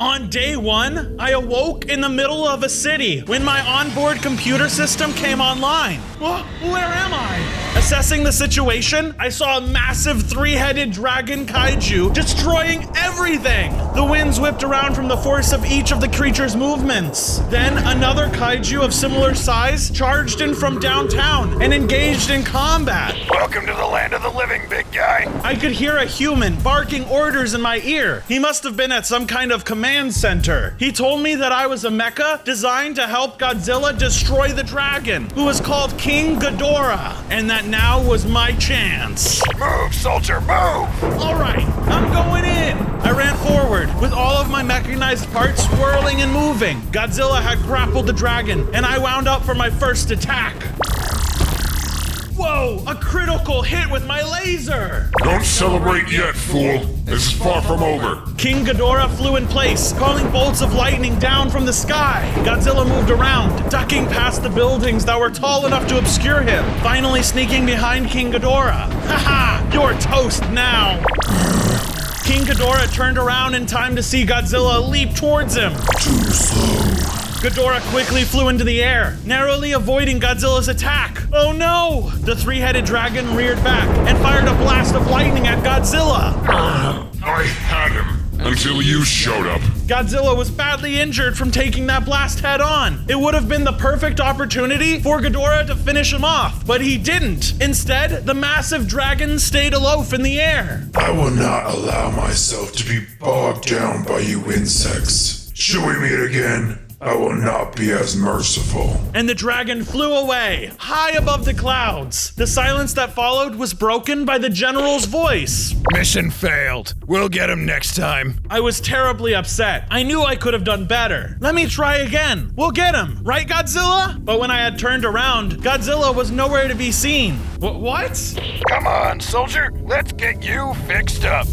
On day 1, I awoke in the middle of a city when my onboard computer system came online. Where am I? Assessing the situation, I saw a massive 3-headed dragon kaiju destroying everything. The winds whipped around from the force of each of the creature's movements. Then another kaiju of similar size charged in from downtown and engaged in combat. Welcome to the land of the living, big guy. I could hear a human barking orders in my ear. He must have been at some kind of command center. He told me that I was a mecha designed to help Godzilla destroy the dragon, who was called King Ghidorah, and that now was my chance. Move, soldier, move! All right, I'm going in. I ran forward with all of my mechanized parts swirling and moving. Godzilla had grappled the dragon, and I wound up for my first attack. Whoa, a critical hit with my laser! Don't celebrate yet, fool. This is far from over. King Ghidorah flew in place, calling bolts of lightning down from the sky. Godzilla moved around, ducking past the buildings that were tall enough to obscure him, finally sneaking behind King Ghidorah. Haha, you're toast now! King Ghidorah turned around in time to see Godzilla leap towards him. Too slow. Ghidorah quickly flew into the air, narrowly avoiding Godzilla's attack. Oh no! The 3-headed dragon reared back and fired a blast of lightning at Godzilla. I had him until you showed up. Godzilla was badly injured from taking that blast head on. It would have been the perfect opportunity for Ghidorah to finish him off, but he didn't. Instead, the massive dragon stayed aloof in the air. I will not allow myself to be bogged down by you insects. Should we meet again, I will not be as merciful. And the dragon flew away, high above the clouds. The silence that followed was broken by the general's voice. Mission failed. We'll get him next time. I was terribly upset. I knew I could have done better. Let me try again. We'll get him, right, Godzilla? But when I had turned around, Godzilla was nowhere to be seen. What? Come on, soldier. Let's get you fixed up.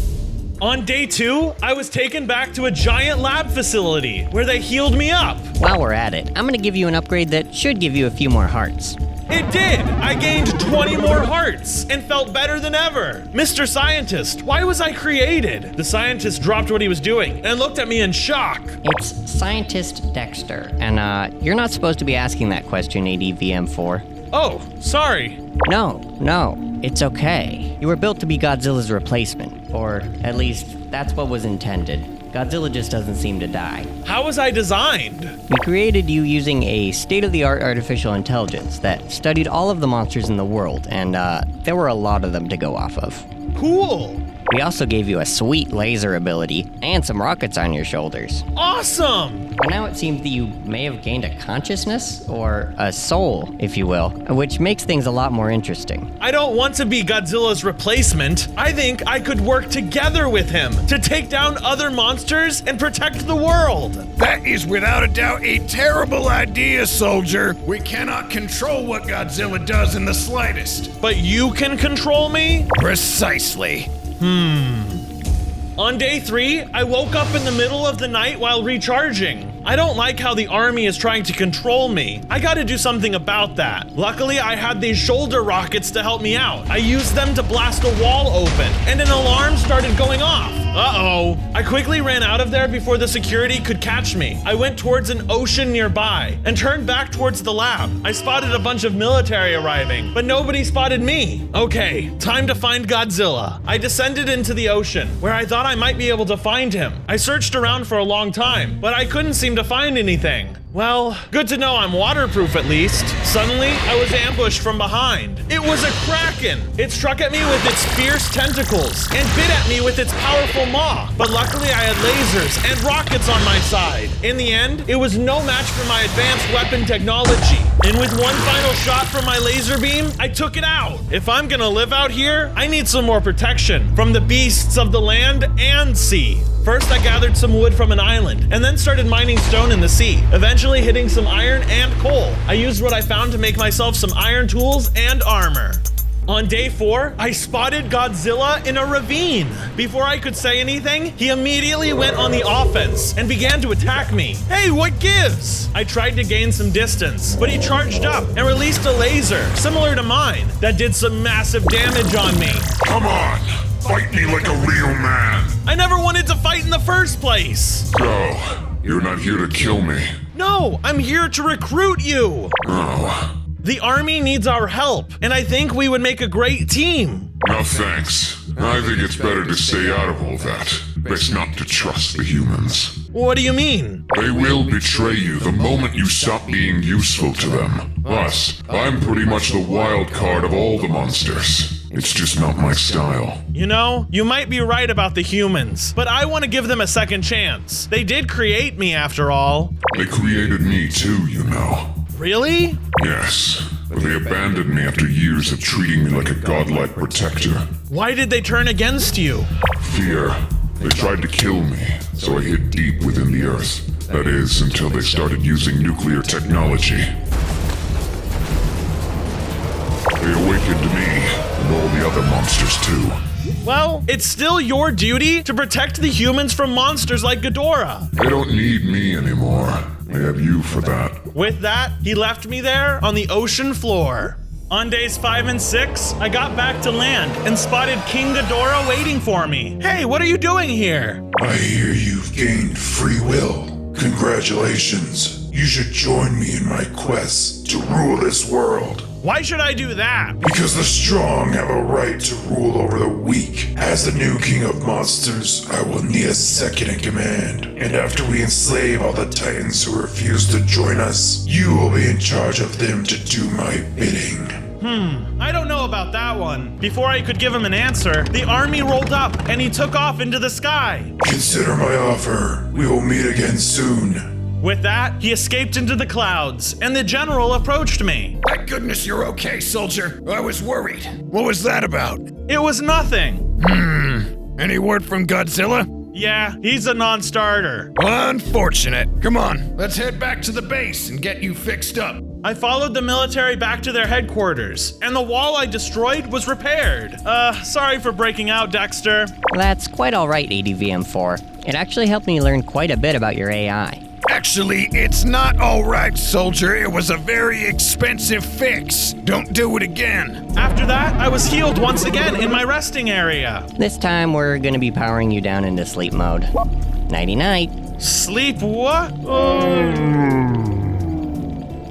On day 2, I was taken back to a giant lab facility where they healed me up. While we're at it, I'm gonna give you an upgrade that should give you a few more hearts. It did! I gained 20 more hearts and felt better than ever. Mr. Scientist, why was I created? The scientist dropped what he was doing and looked at me in shock. It's Scientist Dexter, and you're not supposed to be asking that question, ADVM4. Oh, sorry. No, it's okay. You were built to be Godzilla's replacement, or at least that's what was intended. Godzilla just doesn't seem to die. How was I designed? We created you using a state-of-the-art artificial intelligence that studied all of the monsters in the world, and there were a lot of them to go off of. Cool. We also gave you a sweet laser ability and some rockets on your shoulders. Awesome! But now it seems that you may have gained a consciousness, or a soul, if you will, which makes things a lot more interesting. I don't want to be Godzilla's replacement. I think I could work together with him to take down other monsters and protect the world. That is without a doubt a terrible idea, soldier. We cannot control what Godzilla does in the slightest. But you can control me? Precisely. On day 3, I woke up in the middle of the night while recharging. I don't like how the army is trying to control me. I gotta do something about that. Luckily, I had these shoulder rockets to help me out. I used them to blast a wall open, and an alarm started going off. Uh-oh. I quickly ran out of there before the security could catch me. I went towards an ocean nearby and turned back towards the lab. I spotted a bunch of military arriving, but nobody spotted me. Okay, time to find Godzilla. I descended into the ocean, where I thought I might be able to find him. I searched around for a long time, but I couldn't seem to find anything. Well, good to know I'm waterproof at least. Suddenly, I was ambushed from behind. It was a kraken. It struck at me with its fierce tentacles and bit at me with its powerful maw. But luckily, I had lasers and rockets on my side. In the end, it was no match for my advanced weapon technology. And with one final shot from my laser beam, I took it out. If I'm gonna live out here, I need some more protection from the beasts of the land and sea. First, I gathered some wood from an island, and then started mining stone in the sea, eventually hitting some iron and coal. I used what I found to make myself some iron tools and armor. On day 4, I spotted Godzilla in a ravine. Before I could say anything, he immediately went on the offense and began to attack me. Hey, what gives? I tried to gain some distance, but he charged up and released a laser, similar to mine, that did some massive damage on me. Come on, Fight me like a real man. I never wanted to fight in the first place. So, you're not here to kill me. No, I'm here to recruit you. Oh. The army needs our help, and I think we would make a great team. No thanks. I think it's better to stay out of all that. Best not to trust the humans. What do you mean? They will betray you the moment you stop being useful to them. Plus, I'm pretty much the wild card of all the monsters. It's just not my style. You know, you might be right about the humans, but I want to give them a second chance. They did create me after all. They created me too, you know. Really? Yes, but they abandoned me after years of treating me like a godlike protector. Why did they turn against you? Fear. They tried to kill me, so I hid deep within the earth. That is, until they started using nuclear technology. They awakened me, and all the other monsters too. Well, it's still your duty to protect the humans from monsters like Ghidorah. They don't need me anymore. They have you for that. With that, he left me there on the ocean floor. On days 5 and 6, I got back to land and spotted King Ghidorah waiting for me. Hey, what are you doing here? I hear you've gained free will. Congratulations. You should join me in my quest to rule this world. Why should I do that? Because the strong have a right to rule over the weak. As the new king of monsters, I will need a second in command. And after we enslave all the titans who refuse to join us, you will be in charge of them to do my bidding. I don't know about that one. Before I could give him an answer, the army rolled up and he took off into the sky. Consider my offer. We will meet again soon. With that, he escaped into the clouds, and the general approached me. Thank goodness you're okay, soldier. I was worried. What was that about? It was nothing. Any word from Godzilla? Yeah, he's a non-starter. Unfortunate. Come on, let's head back to the base and get you fixed up. I followed the military back to their headquarters, and the wall I destroyed was repaired. Sorry for breaking out, Dexter. That's quite alright, ADVM4. It actually helped me learn quite a bit about your AI. Actually, it's not all right, soldier. It was a very expensive fix. Don't do it again. After that, I was healed once again in my resting area. This time, we're gonna be powering you down into sleep mode. Nighty-night. Sleep what?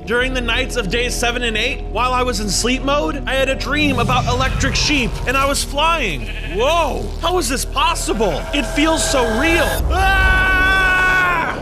During the nights of days 7 and 8, while I was in sleep mode, I had a dream about electric sheep, and I was flying. Whoa, how is this possible? It feels so real.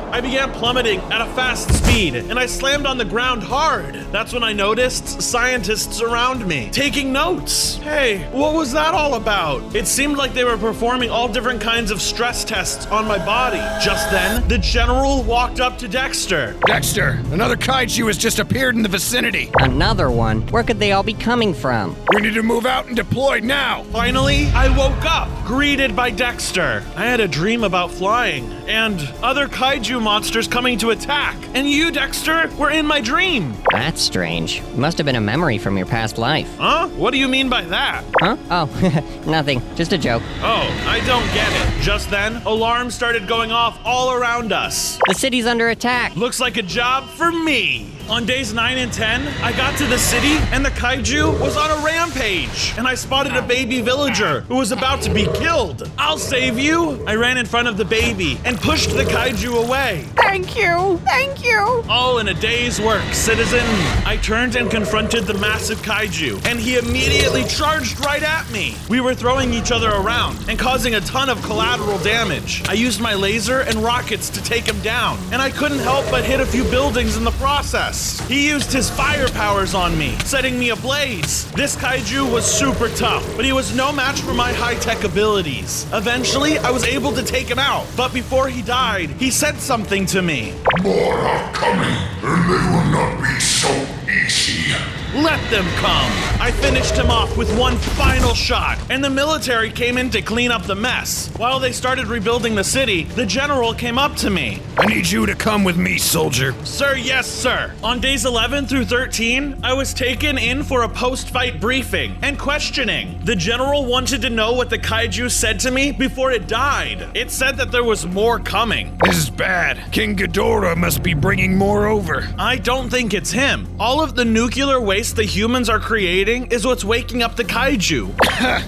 I began plummeting at a fast speed, and I slammed on the ground hard. That's when I noticed scientists around me, taking notes. Hey, what was that all about? It seemed like they were performing all different kinds of stress tests on my body. Just then, the general walked up to Dexter. Dexter, another kaiju has just appeared in the vicinity. Another one? Where could they all be coming from? We need to move out and deploy now. Finally, I woke up, greeted by Dexter. I had a dream about flying, and other kaiju monsters coming to attack. And you, Dexter, were in my dream. That's strange. Must have been a memory from your past life. Huh? What do you mean by that? Huh? Oh, nothing. Just a joke. Oh, I don't get it. Just then, alarms started going off all around us. The city's under attack. Looks like a job for me. On days 9 and 10, I got to the city and the kaiju was on a rampage. And I spotted a baby villager who was about to be killed. I'll save you. I ran in front of the baby and pushed the kaiju away. Thank you. Thank you. All in a day's work, citizen. I turned and confronted the massive kaiju, and he immediately charged right at me. We were throwing each other around and causing a ton of collateral damage. I used my laser and rockets to take him down, and I couldn't help but hit a few buildings in the process. He used his fire powers on me, setting me ablaze. This kaiju was super tough, but he was no match for my high-tech abilities. Eventually, I was able to take him out, but before he died, he said something to me. More are coming, and they will not be so easy. Let them come. I finished him off with one final shot, and the military came in to clean up the mess. While they started rebuilding the city, the general came up to me. I need you to come with me, soldier. Sir, yes, sir. On days 11 through 13, I was taken in for a post-fight briefing and questioning. The general wanted to know what the kaiju said to me before it died. It said that there was more coming. This is bad. King Ghidorah must be bringing more over. I don't think it's him. All of the nuclear waste waste the humans are creating is what's waking up the kaiju.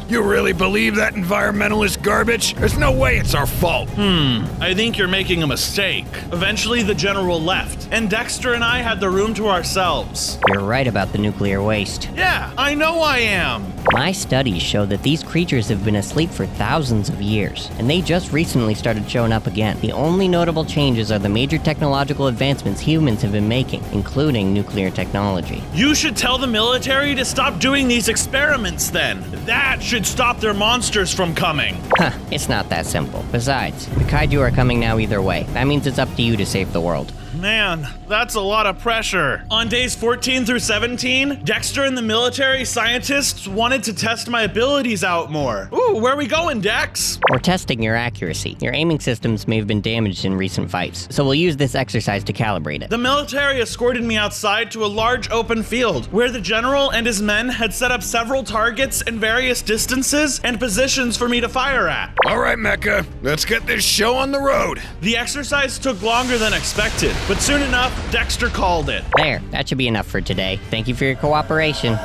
You really believe that environmentalist garbage? There's no way it's our fault. I think you're making a mistake. Eventually, the general left, and Dexter and I had the room to ourselves. You're right about the nuclear waste. Yeah, I know I am. My studies show that these creatures have been asleep for thousands of years, and they just recently started showing up again. The only notable changes are the major technological advancements humans have been making, including nuclear technology. You should tell the military to stop doing these experiments then. That should stop their monsters from coming. Huh, it's not that simple. Besides, the kaiju are coming now either way. That means it's up to you to save the world. Man, that's a lot of pressure. On days 14 through 17, Dexter and the military scientists wanted to test my abilities out more. Ooh, where are we going, Dex? We're testing your accuracy. Your aiming systems may have been damaged in recent fights, so we'll use this exercise to calibrate it. The military escorted me outside to a large open field where the general and his men had set up several targets in various distances and positions for me to fire at. All right, Mecha, let's get this show on the road. The exercise took longer than expected, but soon enough, Dexter called it. There, that should be enough for today. Thank you for your cooperation.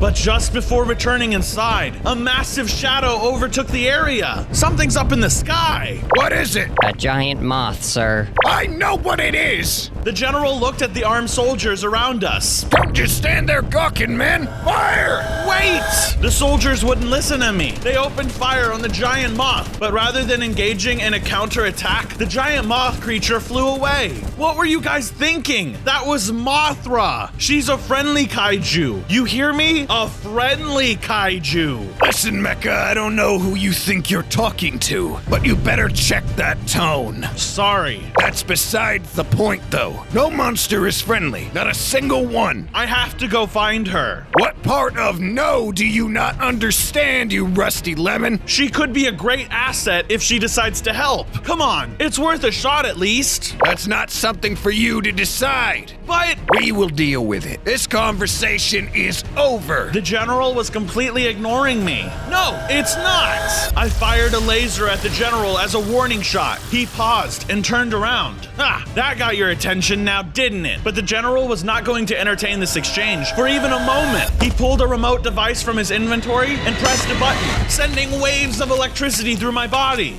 But just before returning inside, a massive shadow overtook the area. Something's up in the sky. What is it? A giant moth, sir. I know what it is. The general looked at the armed soldiers around us. Don't just stand there gawking, man. Fire! Wait! The soldiers wouldn't listen to me. They opened fire on the giant moth, but rather than engaging in a counterattack, the giant moth creature flew away. What were you guys thinking? That was Mothra. She's a friendly kaiju. You hear me? A friendly kaiju. Listen, Mecha, I don't know who you think you're talking to, but you better check that tone. Sorry. That's besides the point, though. No monster is friendly. Not a single one. I have to go find her. What part of no do you not understand, you rusty lemon? She could be a great asset if she decides to help. Come on, it's worth a shot at least. That's not something for you to decide. But We will deal with it. This conversation is over. the general was completely ignoring me. No, it's not. I fired a laser at the general as a warning shot. He paused and turned around. Ah, that got your attention now, didn't it? But the general was not going to entertain this exchange for even a moment. He pulled a remote device from his inventory and pressed a button, sending waves of electricity through my body.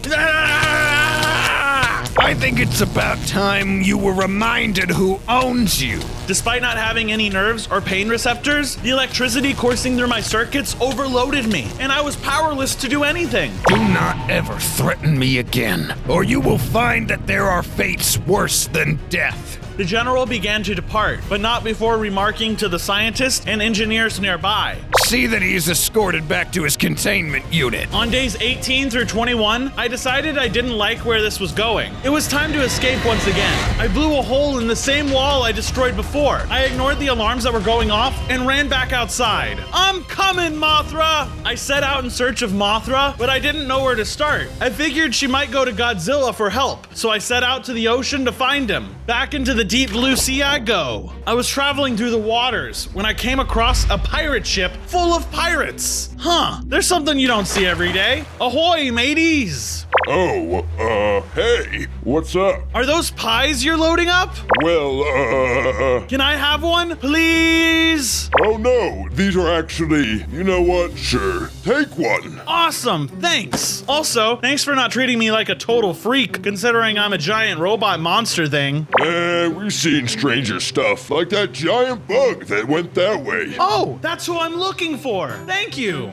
I think it's about time you were reminded who owns you. Despite not having any nerves or pain receptors, the electricity coursing through my circuits overloaded me, and I was powerless to do anything. Do not ever threaten me again, or you will find that there are fates worse than death. The general began to depart, but not before remarking to the scientists and engineers nearby. See that he is escorted back to his containment unit. On days 18 through 21, I decided I didn't like where this was going. It was time to escape once again. I blew a hole in the same wall I destroyed before. I ignored the alarms that were going off and ran back outside. I'm coming, Mothra! I set out in search of Mothra, but I didn't know where to start. I figured she might go to Godzilla for help, so I set out to the ocean to find him. Back into the deep blue sea I go. I was traveling through the waters when I came across a pirate ship full of pirates. Huh, there's something you don't see every day. Ahoy, mateys! Oh, hey, what's up? Are those pies you're loading up? Well, Can I have one, please? oh no, these are actually, you know what? Sure, take one. Awesome, thanks. Also, thanks for not treating me like a total freak, considering I'm a giant robot monster thing. We've seen stranger stuff, like that giant bug that went that way. Oh, that's who I'm looking for. Thank you.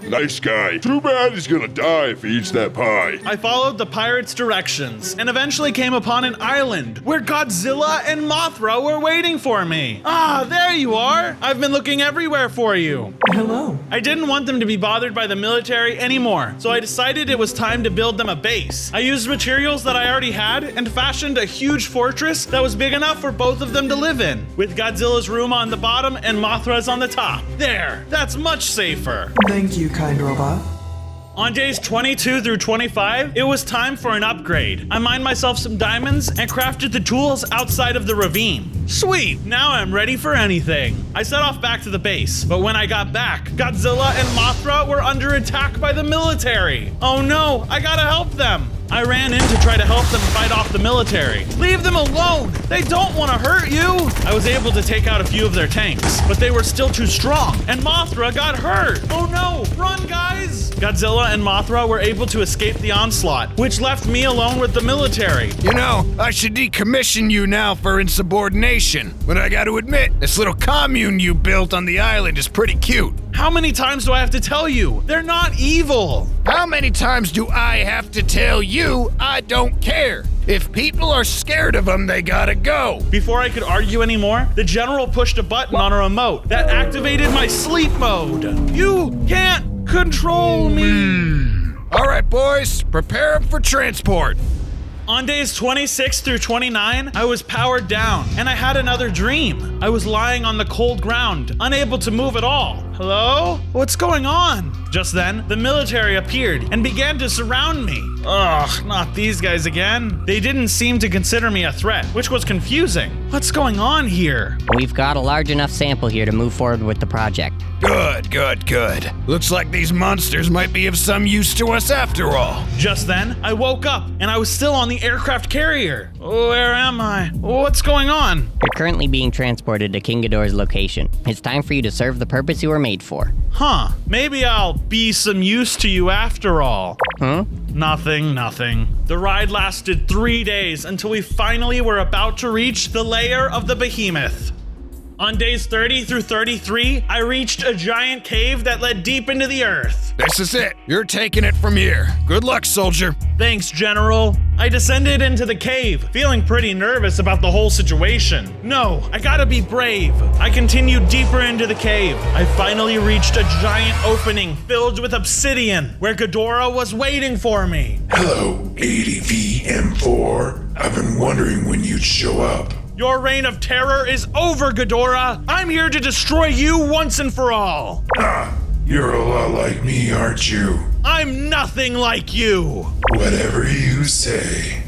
Nice guy. Too bad he's gonna die if he eats that pie. I followed the pirates' directions and eventually came upon an island where Godzilla and Mothra were waiting for me. Ah, there you are. I've been looking everywhere for you. Hello. I didn't want them to be bothered by the military anymore, so I decided it was time to build them a base. I used materials that I already had and fashioned a huge fortress that was big enough for both of them to live in, with Godzilla's room on the bottom and Mothra's on the top. There, that's much safer. Thank you, kind robot. On days 22 through 25, it was time for an upgrade. I mined myself some diamonds and crafted the tools outside of the ravine. Sweet, now I'm ready for anything. I set off back to the base, but when I got back, Godzilla and Mothra were under attack by the military. Oh no, I gotta help them. I ran in to try to help them fight off the military. Leave them alone! They don't want to hurt you! I was able to take out a few of their tanks, but they were still too strong, and Mothra got hurt! Oh no! Run, guys! Godzilla and Mothra were able to escape the onslaught, which left me alone with the military. You know, I should decommission you now for insubordination. But I gotta admit, this little commune you built on the island is pretty cute. How many times do I have to tell you? They're not evil! How many times do I have to tell you I don't care? If people are scared of them, they gotta go. Before I could argue anymore, the general pushed a button on a remote that activated my sleep mode. You can't control me! All right, boys, prepare them for transport. On days 26 through 29, I was powered down, and I had another dream. I was lying on the cold ground, unable to move at all. Hello? What's going on? Just then, the military appeared and began to surround me. Ugh, not these guys again. They didn't seem to consider me a threat, which was confusing. What's going on here? We've got a large enough sample here to move forward with the project. Good, good, good. Looks like these monsters might be of some use to us after all. Just then, I woke up, and I was still on the aircraft carrier. Where am I? What's going on? You're currently being transported to King Ghidorah's location. It's time for you to serve the purpose you were made for. Huh, maybe I'll be some use to you after all. Nothing. The ride lasted 3 days until we finally were about to reach the lair of the behemoth. On days 30 through 33, I reached a giant cave that led deep into the earth. This is it. You're taking it from here. Good luck, soldier. Thanks, General. I descended into the cave, feeling pretty nervous about the whole situation. No, I gotta be brave. I continued deeper into the cave. I finally reached a giant opening filled with obsidian, where Ghidorah was waiting for me. Hello, ADV-M4. I've been wondering when you'd show up. Your reign of terror is over, Ghidorah. I'm here to destroy you once and for all. You're a lot like me, aren't you? I'm nothing like you. Whatever you say.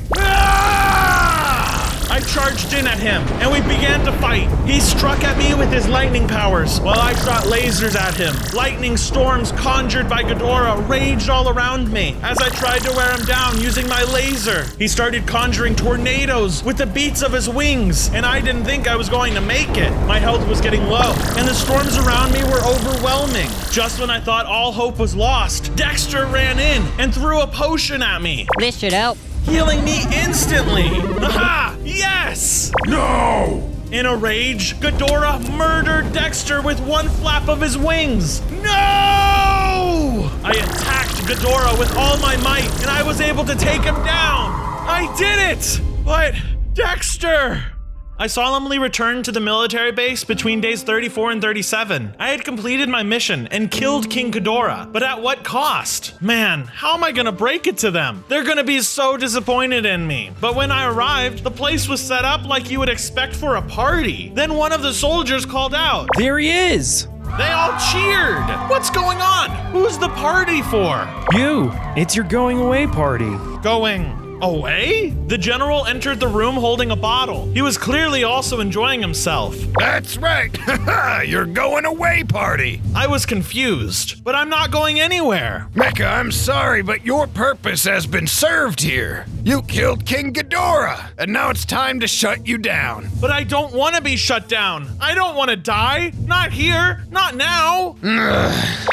I charged in at him, and we began to fight. He struck at me with his lightning powers, while I shot lasers at him. Lightning storms conjured by Ghidorah raged all around me as I tried to wear him down using my laser. He started conjuring tornadoes with the beats of his wings, and I didn't think I was going to make it. My health was getting low, and the storms around me were overwhelming. Just when I thought all hope was lost, Dexter ran in and threw a potion at me, This should help. healing me instantly. Aha! Yes! No! In a rage, Ghidorah murdered Dexter with one flap of his wings. No! I attacked Ghidorah with all my might, and I was able to take him down. I did it! But Dexter! I solemnly returned to the military base between days 34 and 37. I had completed my mission and killed King Ghidorah, but at what cost? Man, how am I gonna break it to them? They're gonna be so disappointed in me. But when I arrived, the place was set up like you would expect for a party. Then one of the soldiers called out. There he is! They all cheered. What's going on? Who's the party for? You! It's your going away party. Going away? The general entered the room holding a bottle. He was clearly also enjoying himself. That's right. You're going away party. I was confused, but I'm not going anywhere. Mecha, I'm sorry, but your purpose has been served here. You killed King Ghidorah, and now it's time to shut you down. But I don't want to be shut down. I don't want to die. Not here. Not now.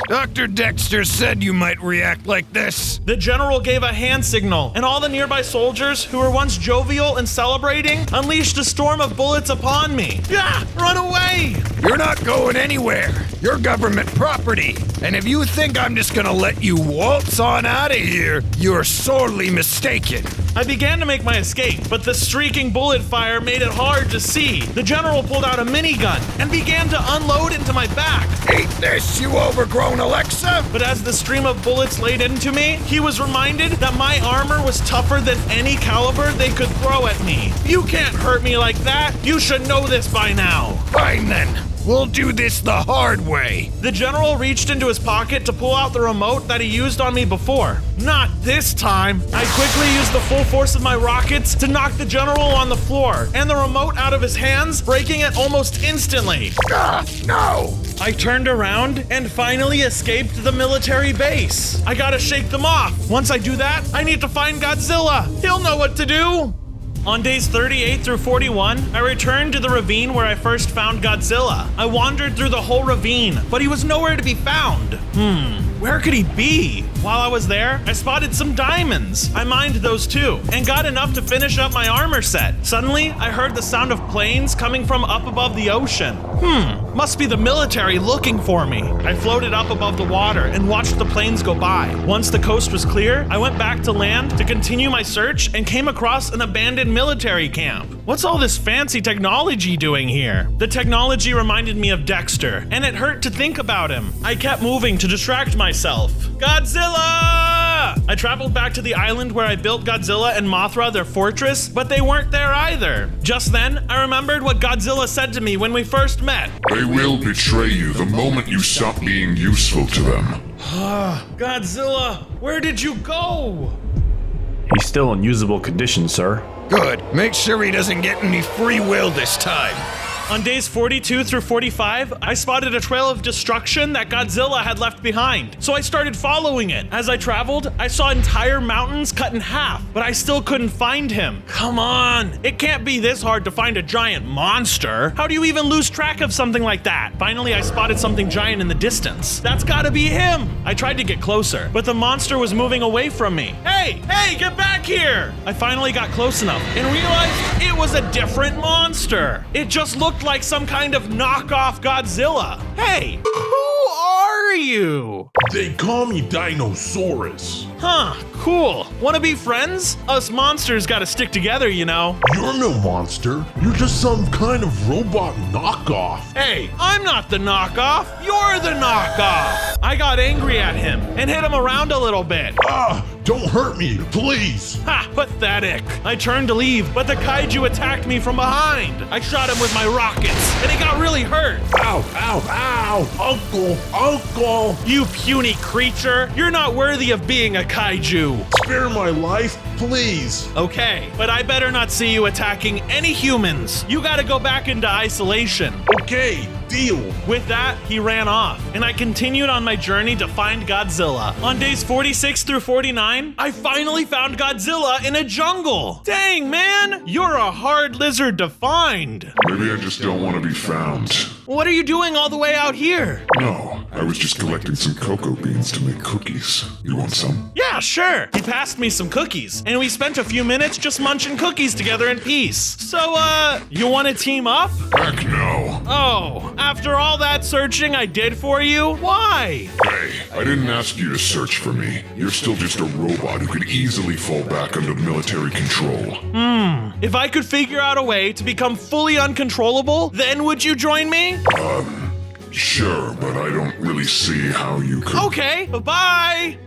Dr. Dexter said you might react like this. The general gave a hand signal, and all the nearby soldiers, who were once jovial and celebrating, unleashed a storm of bullets upon me. Yeah, run away! You're not going anywhere. You're government property. And if you think I'm just gonna let you waltz on out of here, you're sorely mistaken. I began to make my escape, but the streaking bullet fire made it hard to see. The general pulled out a minigun and began to unload into my back. Eat this, you overgrown Alexa! But as the stream of bullets laid into me, he was reminded that my armor was tougher than any caliber they could throw at me. You can't hurt me like that. You should know this by now. Fine then. We'll do this the hard way. The general reached into his pocket to pull out the remote that he used on me before. Not this time. I quickly used the full force of my rockets to knock the general on the floor and the remote out of his hands, breaking it almost instantly. No! I turned around and finally escaped the military base. I gotta shake them off. Once I do that, I need to find Godzilla. He'll know what to do. On days 38 through 41, I returned to the ravine where I first found Godzilla. I wandered through the whole ravine, but he was nowhere to be found. Where could he be? While I was there, I spotted some diamonds. I mined those too, and got enough to finish up my armor set. Suddenly, I heard the sound of planes coming from up above the ocean. Must be the military looking for me. I floated up above the water and watched the planes go by. Once the coast was clear, I went back to land to continue my search and came across an abandoned military camp. What's all this fancy technology doing here? The technology reminded me of Dexter, and it hurt to think about him. I kept moving to distract myself. Godzilla! I traveled back to the island where I built Godzilla and Mothra their fortress, but they weren't there either. Just then, I remembered what Godzilla said to me when we first met. They will betray you the moment you stop being useful to them. Godzilla, where did you go? He's still in usable condition, sir. Good. Make sure he doesn't get any free will this time. On days 42 through 45, I spotted a trail of destruction that Godzilla had left behind, so I started following it. As I traveled, I saw entire mountains cut in half, but I still couldn't find him. Come on, it can't be this hard to find a giant monster. How do you even lose track of something like that? Finally, I spotted something giant in the distance. That's gotta be him. I tried to get closer, but the monster was moving away from me. Hey, get back here! I finally got close enough and realized it was a different monster. It just looked like some kind of knockoff Godzilla. Hey, who are you? They call me Dinosaurus. Huh, cool. Wanna be friends? Us monsters gotta stick together, you know. You're no monster. You're just some kind of robot knockoff. Hey, I'm not the knockoff. You're the knockoff. I got angry at him and hit him around a little bit. Don't hurt me, please. Ha, pathetic. I turned to leave, but the kaiju attacked me from behind. I shot him with my rockets, and he got really hurt. Ow, ow, ow. Uncle. You puny creature. You're not worthy of being a kaiju. Spare my life, please. Okay, but I better not see you attacking any humans. You gotta go back into isolation. Okay, deal. With that, he ran off, and I continued on my journey to find Godzilla. On days 46 through 49, I finally found Godzilla in a jungle. Dang, man, you're a hard lizard to find. Maybe I just don't want to be found. What are you doing all the way out here? No, I was just collecting some cocoa beans to make cookies. You want some? Yeah, sure. He passed me some cookies, and we spent a few minutes just munching cookies together in peace. So, you want to team up? Heck no. Oh, after all that searching I did for you, why? Hey, I didn't ask you to search for me. You're still just a robot who could easily fall back under military control. If I could figure out a way to become fully uncontrollable, then would you join me? Sure, but I don't really see how you could... Okay, bye-bye!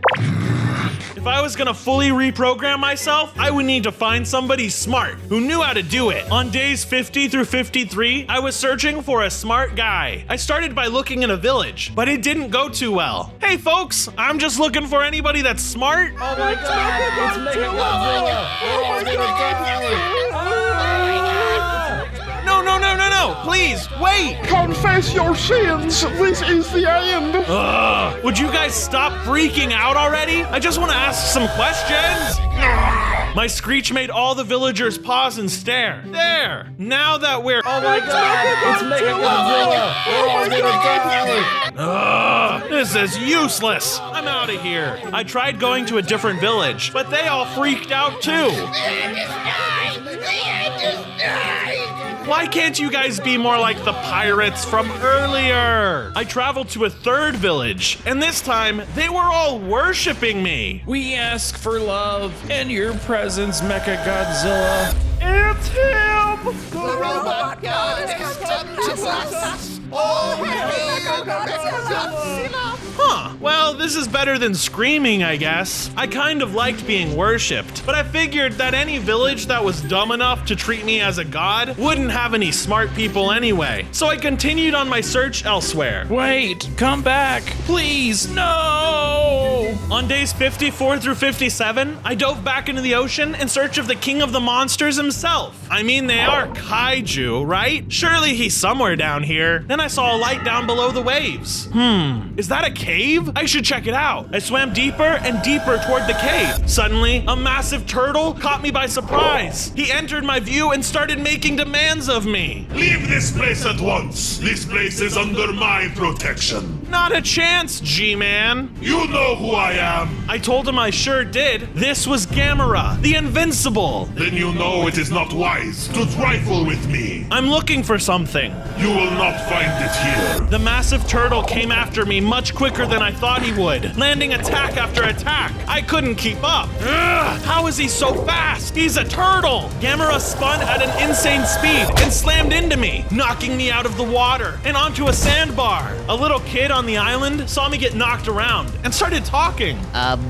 If I was gonna fully reprogram myself, I would need to find somebody smart who knew how to do it. On days 50 through 53, I was searching for a smart guy. I started by looking in a village, but it didn't go too well. Hey folks, I'm just looking for anybody that's smart. Oh my god, it's MECHA GODZILLA! Oh, I'm gonna die! No, please, wait! Confess your sins, this is the end! Would you guys stop freaking out already? I just want to ask some questions. My screech made all the villagers pause and stare. There, now that we're... Oh my god, it's MECHA GODZILLA! Oh, I'm gonna die! This is useless. I'm out of here. I tried going to a different village, but they all freaked out too. Why can't you guys be more like the pirates from earlier? I traveled to a third village, and this time they were all worshiping me. We ask for love and your presence, MECHA GODZILLA. It's him! The robot god has come to us! Oh, Huh, Well, this is better than screaming, I guess. I kind of liked being worshipped, but I figured that any village that was dumb enough to treat me as a god wouldn't have any smart people anyway. So I continued on my search elsewhere. Wait, come back, please, no! On days 54 through 57, I dove back into the ocean in search of the king of the monsters himself. I mean, they are kaiju, right? Surely he's somewhere down here. Then I saw a light down below the waves. Is that a cave? I should check it out. I swam deeper and deeper toward the cave. Suddenly, a massive turtle caught me by surprise. He entered my view and started making demands of me. Leave this place at once. This place is under my protection. Not a chance, G-Man. You know who I am. I told him I sure did. This was Gamera, the Invincible. Then you know it is not wise to trifle with me. I'm looking for something. You will not find it here. The massive turtle came after me much quicker than I thought he would, landing attack after attack. I couldn't keep up. Ugh, how is he so fast? He's a turtle. Gamera spun at an insane speed and slammed into me, knocking me out of the water and onto a sandbar. A little kid on the island saw me get knocked around and started talking.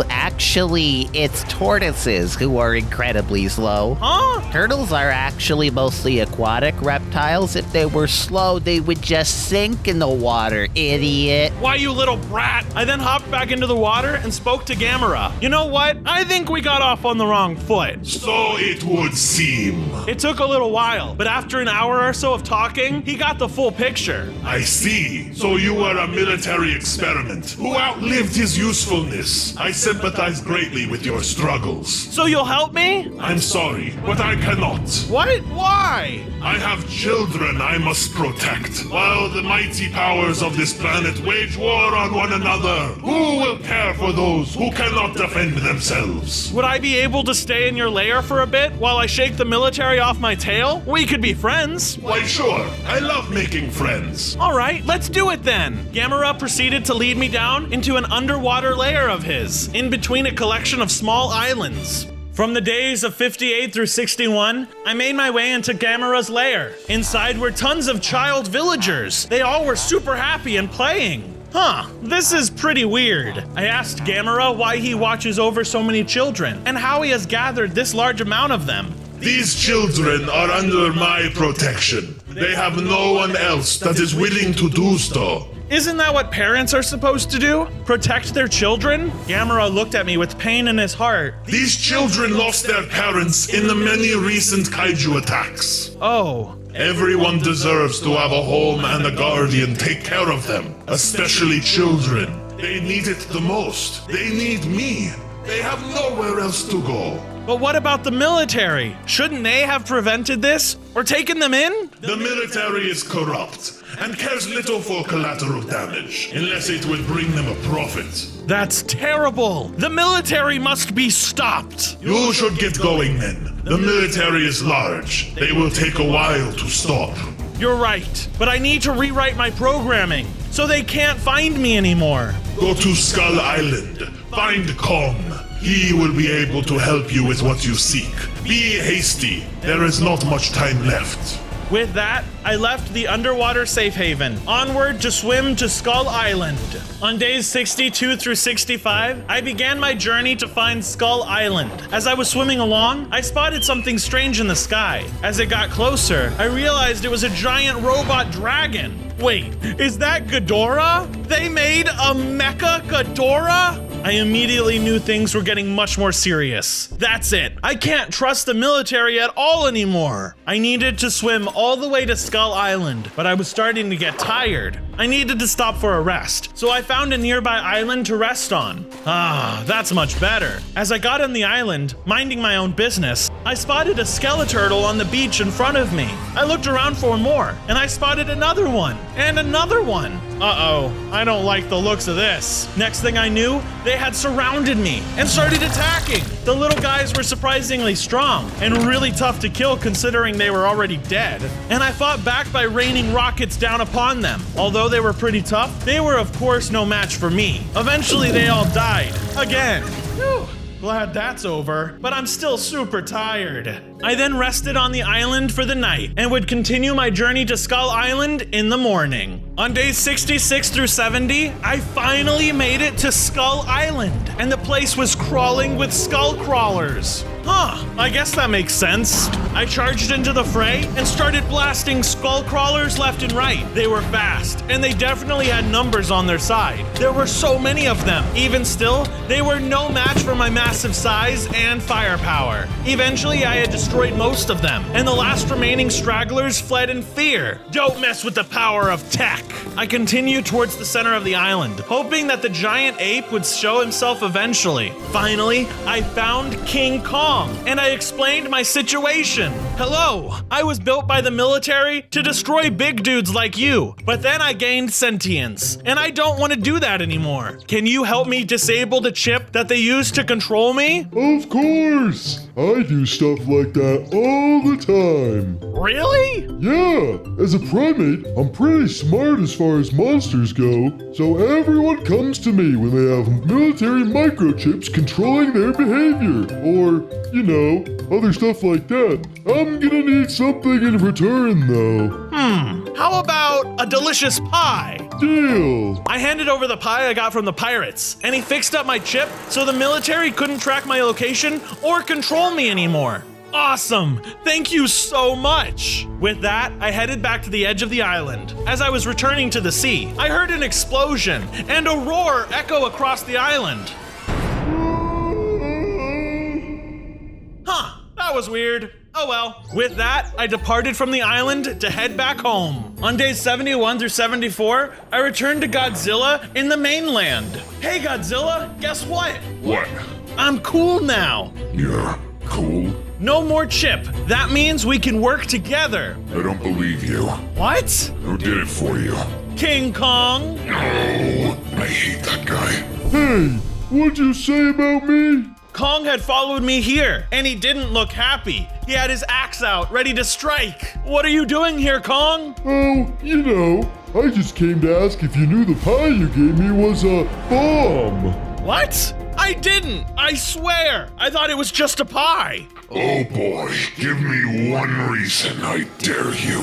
Actually, it's tortoises who are incredibly slow. Huh? Turtles are actually mostly aquatic reptiles. If they were slow, they would just sink in the water, idiot. Why, you little brat? I then hopped back into the water and spoke to Gamera. You know what? I think we got off on the wrong foot. So it would seem. It took a little while, but after an hour or so of talking, he got the full picture. I see. So you were a military experiment who outlived his usefulness. I sympathize greatly with your struggles. So you'll help me? I'm sorry, but I cannot. What? Why? I have children I must protect, while the mighty powers of this planet wage war on one another. Who will care for those who cannot defend themselves? Would I be able to stay in your lair for a bit while I shake the military off my tail? We could be friends. Why, sure. I love making friends. All right, let's do it then. Gamera proceeded to lead me down into an underwater lair of his, in between a collection of small islands. From the days of 58 through 61, I made my way into Gamera's lair. Inside were tons of child villagers. They all were super happy and playing. Huh, this is pretty weird. I asked Gamera why he watches over so many children and how he has gathered this large amount of them. These children are under my protection. They have no one else that is willing to do so. Isn't that what parents are supposed to do? Protect their children? Gamera looked at me with pain in his heart. These children lost their parents in the many recent kaiju attacks. Oh. Everyone deserves to have a home and a guardian take care of them, especially children. They need it the most. They need me. They have nowhere else to go. But what about the military? Shouldn't they have prevented this or taken them in? The military is corrupt and cares little for collateral damage, unless it would bring them a profit. That's terrible. The military must be stopped. You should get going then. The military is large. They will take a while to stop. You're right, but I need to rewrite my programming so they can't find me anymore. Go to Skull Island. Find Kong. He will be able to help you with what you seek. Be hasty. There is not much time left. With that, I left the underwater safe haven, onward to swim to Skull Island. On days 62 through 65, I began my journey to find Skull Island. As I was swimming along, I spotted something strange in the sky. As it got closer, I realized it was a giant robot dragon. Wait, is that Ghidorah? They made a MECHA GODZILLA? I immediately knew things were getting much more serious. That's it. I can't trust the military at all anymore. I needed to swim all the way to Skull Island, but I was starting to get tired. I needed to stop for a rest, so I found a nearby island to rest on. Ah, that's much better. As I got on the island, minding my own business, I spotted a skeleturtle on the beach in front of me. I looked around for more, and I spotted another one, and another one. Uh-oh, I don't like the looks of this. Next thing I knew, they had surrounded me and started attacking. The little guys were surprisingly strong and really tough to kill considering they were already dead. And I fought back by raining rockets down upon them. Although they were pretty tough, they were of course no match for me. Eventually they all died. Again. Whew. glad that's over, but I'm still super tired. I then rested on the island for the night and would continue my journey to Skull Island in the morning. On days 66 through 70, I finally made it to Skull Island, and the place was crawling with skull crawlers. Huh, I guess that makes sense. I charged into the fray and started blasting skull crawlers left and right. They were fast, and they definitely had numbers on their side. There were so many of them. Even still, they were no match for my massive size and firepower. Eventually, I had destroyed most of them, and the last remaining stragglers fled in fear. Don't mess with the power of tech. I continued towards the center of the island, hoping that the giant ape would show himself eventually. Finally, I found King Kong, and I explained my situation. Hello, I was built by the military to destroy big dudes like you, but then I gained sentience, and I don't want to do that anymore. Can you help me disable the chip that they use to control me? Of course! I do stuff like that all the time. Really? Yeah, as a primate, I'm pretty smart as far as monsters go, so everyone comes to me when they have military microchips controlling their behavior, or, you know, other stuff like that. I'm gonna need something in return, though. How about a delicious pie? Deal! I handed over the pie I got from the pirates, and he fixed up my chip so the military couldn't track my location or control me anymore. Awesome! Thank you so much! With that, I headed back to the edge of the island. As I was returning to the sea, I heard an explosion and a roar echo across the island. Huh, that was weird. Oh well. With that, I departed from the island to head back home. On days 71 through 74, I returned to Godzilla in the mainland. Hey Godzilla, guess what? What? I'm cool now. You're cool? No more chip. That means we can work together. I don't believe you. What? Who did it for you? King Kong? No, I hate that guy. Hey, what'd you say about me? Kong had followed me here, and he didn't look happy. He had his axe out, ready to strike. What are you doing here, Kong? Oh, you know, I just came to ask if you knew the pie you gave me was a bomb. What? I didn't, I swear. I thought it was just a pie. Oh boy, give me one reason, I dare you.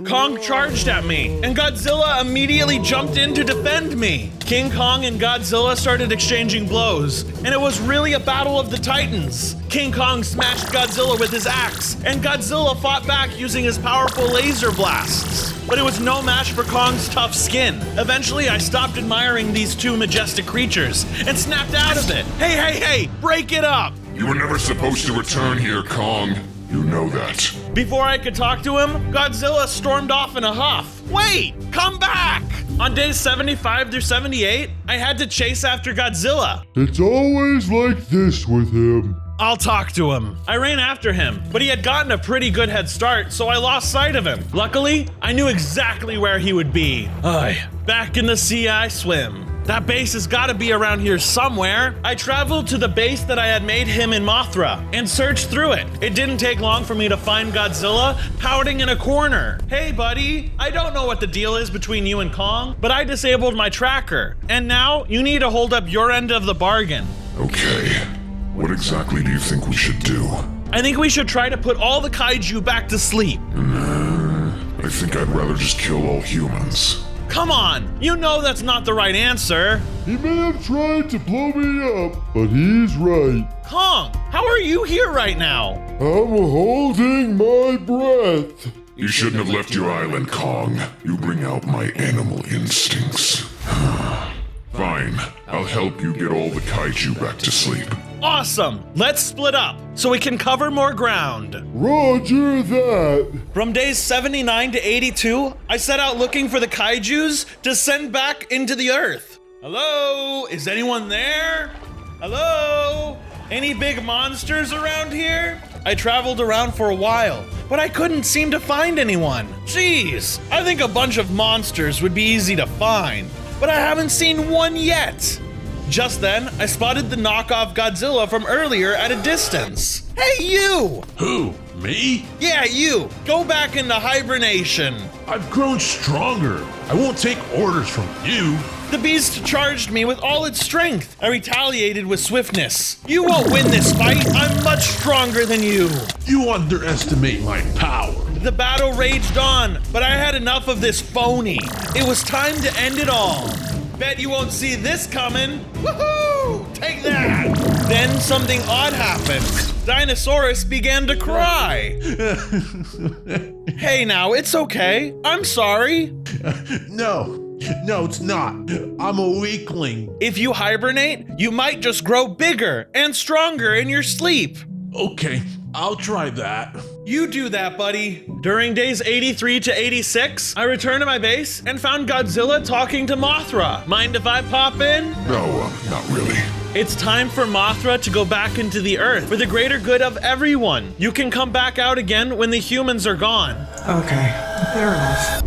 Kong charged at me, and Godzilla immediately jumped in to defend me. King Kong and Godzilla started exchanging blows, and it was really a battle of the titans. King Kong smashed Godzilla with his axe, and Godzilla fought back using his powerful laser blasts. But it was no match for Kong's tough skin. Eventually, I stopped admiring these two majestic creatures and snapped out of it. Hey, break it up! You were never supposed to return here, Kong. You know that. Before I could talk to him, Godzilla stormed off in a huff. Wait, come back! On days 75 through 78, I had to chase after Godzilla. It's always like this with him. I'll talk to him. I ran after him, but he had gotten a pretty good head start, so I lost sight of him. Luckily, I knew exactly where he would be. Back in the sea I swim. That base has got to be around here somewhere. I traveled to the base that I had made him in Mothra and searched through it. It didn't take long for me to find Godzilla pouting in a corner. Hey buddy, I don't know what the deal is between you and Kong, but I disabled my tracker. And now you need to hold up your end of the bargain. Okay, what exactly do you think we should do? I think we should try to put all the kaiju back to sleep. I think I'd rather just kill all humans. Come on, you know that's not the right answer. He may have tried to blow me up, but he's right. Kong, how are you here right now? I'm holding my breath. You shouldn't have left your island, Kong. You bring out my animal instincts. Fine, I'll help you get all the kaiju back to sleep. Awesome! Let's split up so we can cover more ground. Roger that. From days 79 to 82, I set out looking for the kaijus to send back into the earth. Hello? Is anyone there? Hello? Any big monsters around here? I traveled around for a while, but I couldn't seem to find anyone. Jeez, I think a bunch of monsters would be easy to find, but I haven't seen one yet. Just then, I spotted the knockoff Godzilla from earlier at a distance. Hey, you! Who? Me? Yeah, you! Go back into hibernation! I've grown stronger. I won't take orders from you. The beast charged me with all its strength. I retaliated with swiftness. You won't win this fight. I'm much stronger than you. You underestimate my power. The battle raged on, but I had enough of this phony. It was time to end it all. Bet you won't see this coming. Woohoo! Take that! Then something odd happened. Dinosaurus began to cry. Hey now, it's okay. I'm sorry. No, it's not. I'm a weakling. If you hibernate, you might just grow bigger and stronger in your sleep. Okay, I'll try that. You do that, buddy. During days 83 to 86, I returned to my base and found Godzilla talking to Mothra. Mind if I pop in? No, not really. It's time for Mothra to go back into the Earth for the greater good of everyone. You can come back out again when the humans are gone. Okay, fair enough.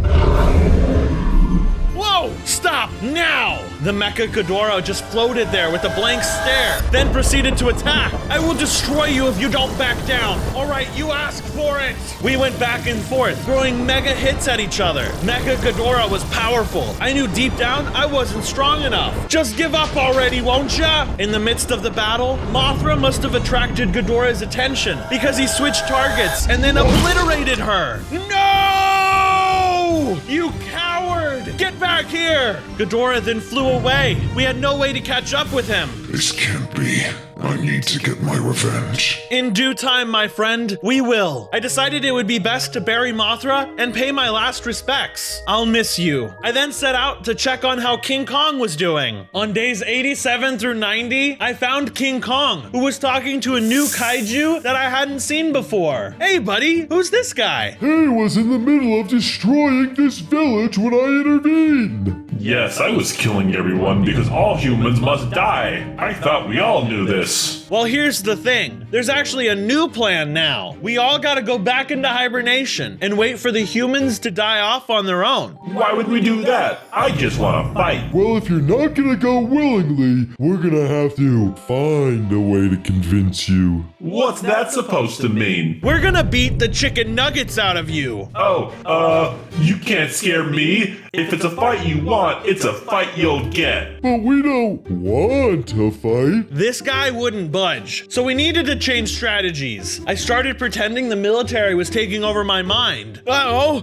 Whoa! Stop now! The Mecha Ghidorah just floated there with a blank stare, then proceeded to attack. I will destroy you if you don't back down. All right, you asked for it. We went back and forth, throwing mega hits at each other. Mecha Ghidorah was powerful. I knew deep down I wasn't strong enough. Just give up already, won't ya? In the midst of the battle, Mothra must have attracted Ghidorah's attention because he switched targets and then obliterated her. No! You coward! Get back here! Ghidorah then flew away. We had no way to catch up with him. This can't be. I need to get my revenge. In due time, my friend, we will. I decided it would be best to bury Mothra and pay my last respects. I'll miss you. I then set out to check on how King Kong was doing. On days 87 through 90, I found King Kong, who was talking to a new kaiju that I hadn't seen before. Hey, buddy, who's this guy? He was in the middle of destroying this village when I intervened. Yes, I was killing everyone because all humans must die. I thought we all knew this. Well, here's the thing. There's actually a new plan now. We all gotta go back into hibernation and wait for the humans to die off on their own. Why would we do that? I just want to fight. Well, if you're not gonna go willingly, we're gonna have to find a way to convince you. What's that supposed to mean? We're gonna beat the chicken nuggets out of you. You can't scare me. If it's a fight you want, it's a fight you'll get. But we don't want to fight. This guy wouldn't budge, so we needed to change strategies. I started pretending the military was taking over my mind. Uh-oh!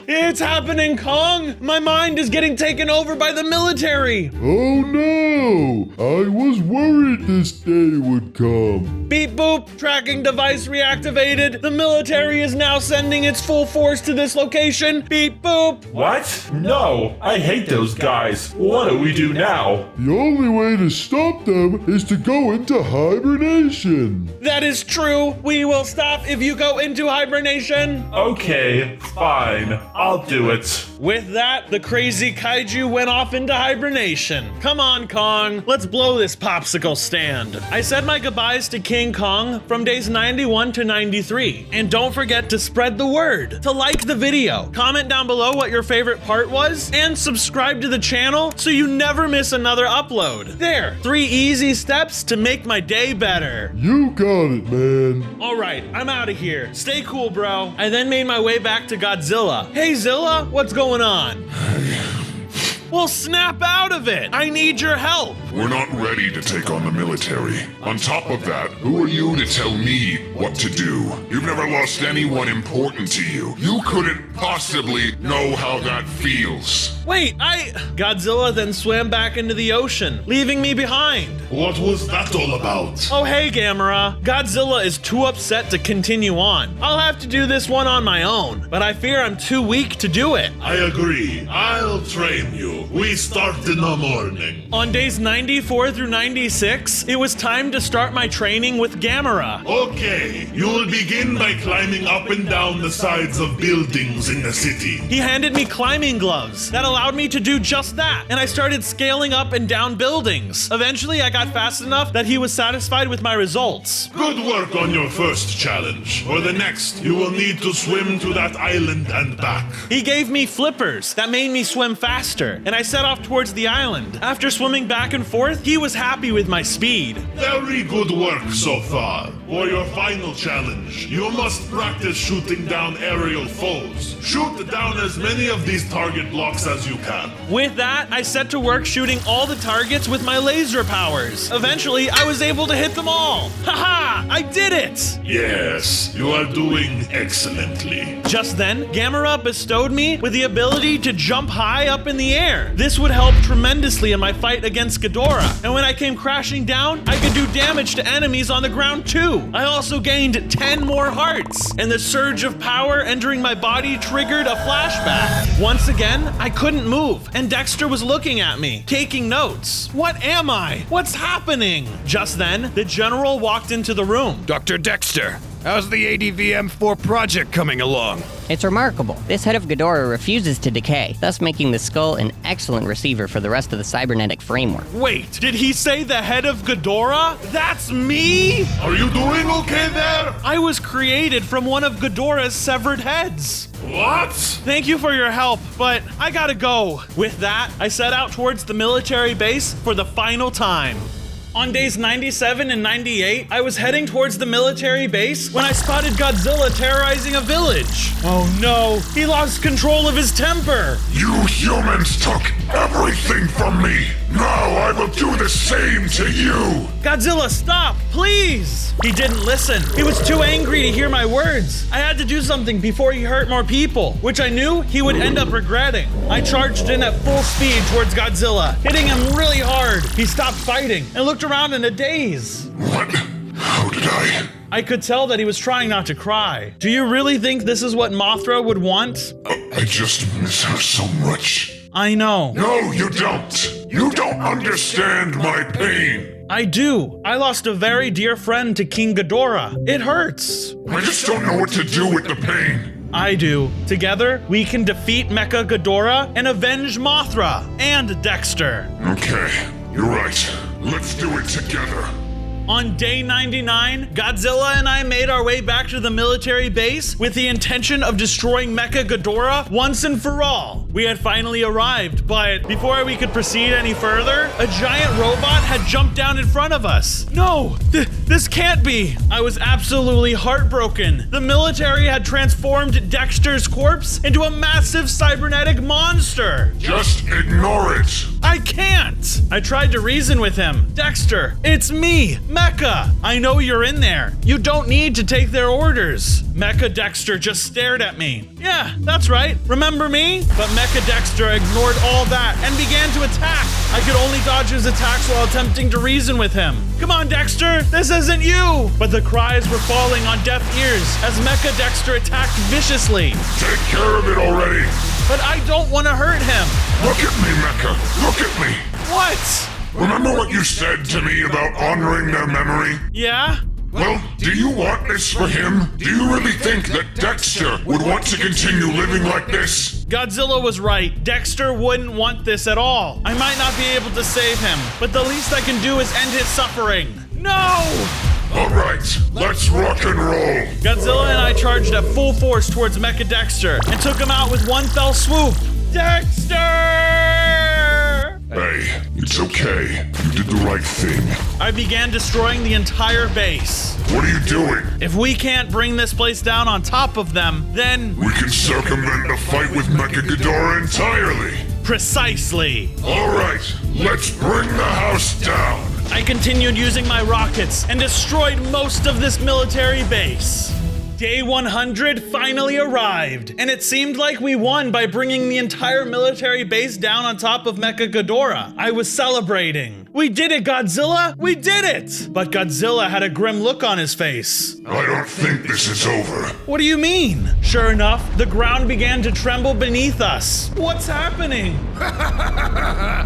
It's happening, Kong! My mind is getting taken over by the military! Oh no! I was worried this day would come. Beep boop! Tracking device reactivated. The military is now sending its full force to this location. Beep boop! What? No! I hate those guys. What do we do now? The only way to stop them is to go into hibernation. That is true. We will stop if you go into hibernation. Okay, fine. I'll do it. With that, the crazy kaiju went off into hibernation. Come on, Kong. Let's blow this popsicle stand. I said my goodbyes to King Kong from days 91 to 93. And don't forget to spread the word, to like the video, comment down below what your favorite part was, and subscribe to the channel so you never miss another upload. There, 3 easy steps to make my day better. You got it, man. All right, I'm out of here. Stay cool, bro. I then made my way back to Godzilla. Hey, Zilla, what's going on? Well, snap out of it! I need your help! We're not ready to take on the military. On top of that, who are you to tell me what to do? You've never lost anyone important to you. You couldn't possibly know how that feels. Wait, Godzilla then swam back into the ocean, leaving me behind. What was that all about? Oh, hey, Gamera. Godzilla is too upset to continue on. I'll have to do this one on my own, but I fear I'm too weak to do it. I agree. I'll train you. We start in the morning. On days 94 through 96, it was time to start my training with Gamera. Okay, you will begin by climbing up and down the sides of buildings in the city. He handed me climbing gloves that allowed me to do just that, and I started scaling up and down buildings. Eventually, I got fast enough that he was satisfied with my results. Good work on your first challenge. For the next, you will need to swim to that island and back. He gave me flippers that made me swim faster, and I set off towards the island. After swimming back and forth, he was happy with my speed. Very good work so far. For your final challenge, you must practice shooting down aerial foes. Shoot down as many of these target blocks as you can. With that, I set to work shooting all the targets with my laser powers. Eventually, I was able to hit them all. Haha! I did it! Yes, you are doing excellently. Just then, Gamera bestowed me with the ability to jump high up in the air. This would help tremendously in my fight against Ghidorah. And when I came crashing down, I could do damage to enemies on the ground too. I also gained 10 more hearts, and the surge of power entering my body triggered a flashback. Once again, I couldn't move, and Dexter was looking at me, taking notes. What am I? What's happening? Just then, the general walked into the room. Dr. Dexter, how's the ADVM-4 project coming along? It's remarkable. This head of Ghidorah refuses to decay, thus making the skull an excellent receiver for the rest of the cybernetic framework. Wait, did he say the head of Ghidorah? That's me? Are you doing okay there? I was created from one of Ghidorah's severed heads. What? Thank you for your help, but I gotta go. With that, I set out towards the military base for the final time. On days 97 and 98, I was heading towards the military base when I spotted Godzilla terrorizing a village. Oh no, he lost control of his temper. You humans took everything from me. Now I will do the same to you. Godzilla, stop, please. He didn't listen. He was too angry to hear my words. I had to do something before he hurt more people, which I knew he would end up regretting. I charged in at full speed towards Godzilla, hitting him really hard. He stopped fighting and looked around in a daze. What? How did I? I could tell that he was trying not to cry. Do you really think this is what Mothra would want? I just miss her so much. I know. No, you don't. You don't understand my pain. I do. I lost a very dear friend to King Ghidorah. It hurts. I just don't know what to do with the pain. I do. Together, we can defeat Mecha Ghidorah and avenge Mothra and Dexter. Okay, you're right. Let's do it together. On day 99, Godzilla and I made our way back to the military base with the intention of destroying Mecha Ghidorah once and for all. We had finally arrived, but before we could proceed any further, a giant robot had jumped down in front of us. No, this can't be. I was absolutely heartbroken. The military had transformed Dexter's corpse into a massive cybernetic monster. Just ignore it. I can't. I tried to reason with him. Dexter, it's me, Mecha. I know you're in there. You don't need to take their orders. Mecha Dexter just stared at me. Yeah, that's right. Remember me? But Mecha Dexter ignored all that and began to attack. I could only dodge his attacks while attempting to reason with him. Come on, Dexter, this isn't you. But the cries were falling on deaf ears as Mecha Dexter attacked viciously. Take care of it already. But I don't want to hurt him. Look at me, Mecha. Look at me. What? Remember what you said to me about honoring their memory? Yeah? Well, do you want this for him? Do you really think that Dexter would want to continue living like this? Godzilla was right. Dexter wouldn't want this at all. I might not be able to save him, but the least I can do is end his suffering. No! All right, let's rock and roll. Godzilla and I charged at full force towards Mecha Dexter and took him out with one fell swoop. Dexter! Hey, it's okay. You did the right thing. I began destroying the entire base. What are you doing? If we can't bring this place down on top of them, then... we can circumvent the fight with Mecha Ghidorah entirely. Precisely. All right, let's bring the house down. I continued using my rockets and destroyed most of this military base. Day 100 finally arrived, and it seemed like we won by bringing the entire military base down on top of Mecha Ghidorah. I was celebrating. We did it, Godzilla! We did it! But Godzilla had a grim look on his face. I don't think this is over. What do you mean? Sure enough, the ground began to tremble beneath us. What's happening?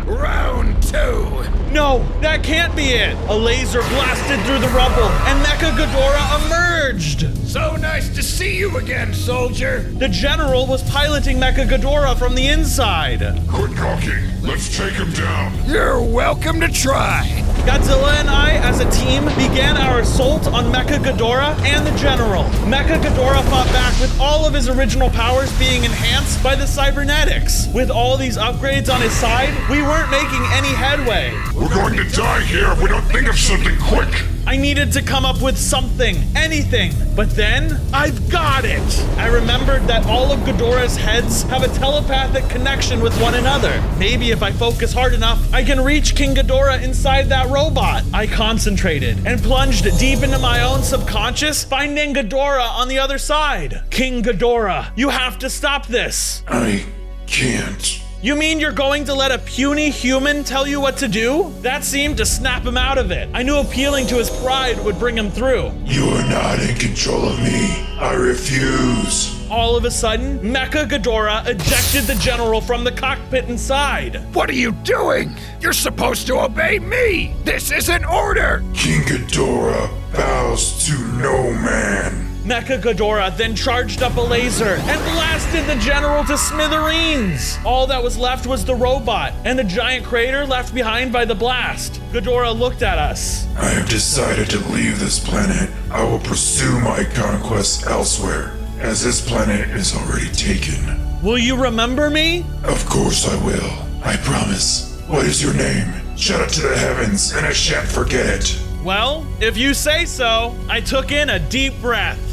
Round 2. No, that can't be it. A laser blasted through the rubble, and Mecha Ghidorah emerged. So nice to see you again, soldier. The general was piloting Mecha Ghidorah from the inside. Quit talking. Let's take him down. You're welcome to try. Godzilla and I, as a team, began our assault on Mecha Ghidorah and the general. Mecha Ghidorah fought back with all of his original powers being enhanced by the cybernetics. With all these upgrades on his side, we weren't making any headway. We're going to die here if we don't think of something quick. I I needed to come up with something, anything. But then, I've got it! I remembered that all of Ghidorah's heads have a telepathic connection with one another. Maybe if I focus hard enough, I can reach King Ghidorah inside that robot. I concentrated and plunged deep into my own subconscious, finding Ghidorah on the other side. King Ghidorah, you have to stop this. I can't. You mean you're going to let a puny human tell you what to do? That seemed to snap him out of it. I knew appealing to his pride would bring him through. You are not in control of me. I refuse. All of a sudden, Mecha Ghidorah ejected the general from the cockpit inside. What are you doing? You're supposed to obey me. This is an order. King Ghidorah bows to no man. Mecha Ghidorah then charged up a laser and blasted the general to smithereens. All that was left was the robot and the giant crater left behind by the blast. Ghidorah looked at us. I have decided to leave this planet. I will pursue my conquests elsewhere, as this planet is already taken. Will you remember me? Of course I will. I promise. What is your name? Shout it to the heavens, and I shan't forget it. Well, if you say so. I took in a deep breath.